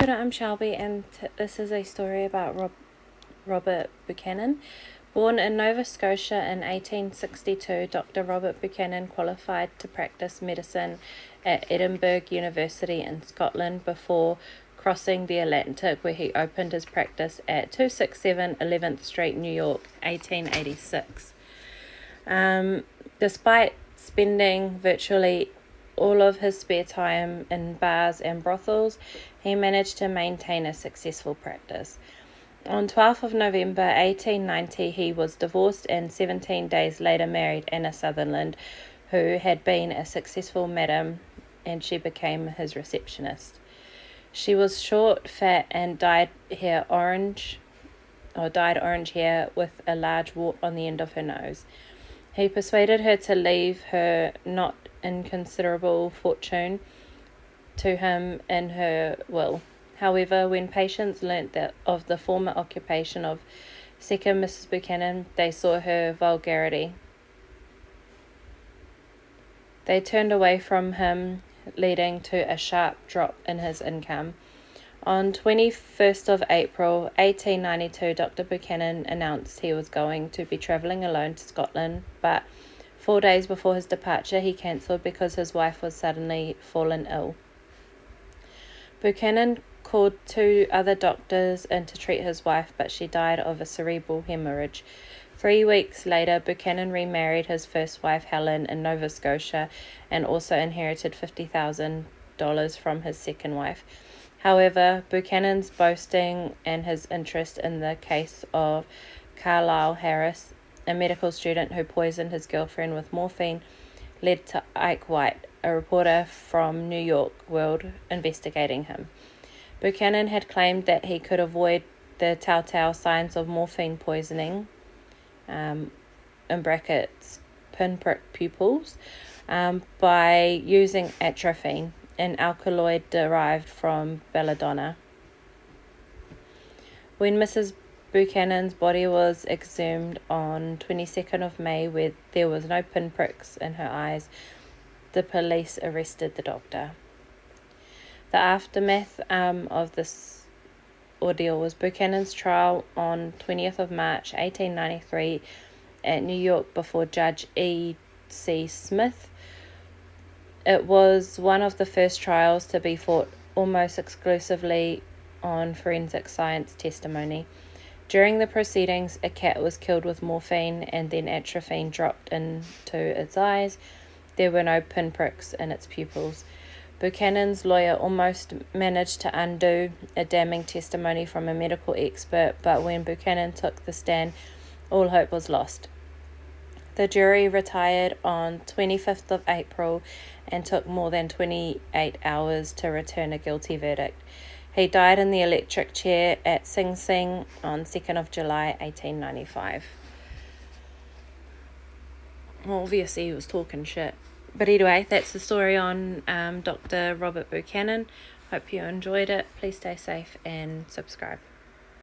Kia ora, I'm Shelby, and this is a story about Robert Buchanan. Born in Nova Scotia in 1862, Dr. Robert Buchanan qualified to practice medicine at Edinburgh University in Scotland before crossing the Atlantic, where he opened his practice at 267 11th Street, New York, 1886. Despite spending virtually all of his spare time in bars and brothels, he managed to maintain a successful practice. On 12th of November 1890, he was divorced and 17 days later married Anna Sutherland, who had been a successful madam, and she became his receptionist. She was short, fat, and dyed orange hair with a large wart on the end of her nose. He persuaded her to leave her not inconsiderable fortune to him in her will. However, when patients learnt of the former occupation of second Mrs. Buchanan, they saw her vulgarity. They turned away from him, leading to a sharp drop in his income. On 21st of April 1892, Dr. Buchanan announced he was going to be travelling alone to Scotland, but 4 days before his departure he cancelled because his wife was suddenly fallen ill. Buchanan called 2 other doctors in to treat his wife, but she died of a cerebral hemorrhage. 3 weeks later, Buchanan remarried his first wife, Helen, in Nova Scotia, and also inherited $50,000 from his second wife. However, Buchanan's boasting and his interest in the case of Carlisle Harris, a medical student who poisoned his girlfriend with morphine, led to Ike White, a reporter from New York World, investigating him. Buchanan had claimed that he could avoid the telltale signs of morphine poisoning, in brackets, pinprick pupils, by using atropine, an alkaloid derived from belladonna. When Mrs. Buchanan's body was exhumed on 22nd of May, where there was no pinpricks in her eyes, the police arrested the doctor. The aftermath of this ordeal was Buchanan's trial on 20th of March 1893 at New York before Judge E.C. Smith. It was one of the first trials to be fought almost exclusively on forensic science testimony. During the proceedings, a cat was killed with morphine and then atropine dropped into its eyes. There were no pinpricks in its pupils. Buchanan's lawyer almost managed to undo a damning testimony from a medical expert, but when Buchanan took the stand, all hope was lost. The jury retired on 25th of April and took more than 28 hours to return a guilty verdict. He died in the electric chair at Sing Sing on 2nd of July 1895. Well, obviously he was talking shit. But anyway, that's the story on Dr. Robert Buchanan. Hope you enjoyed it. Please stay safe and subscribe.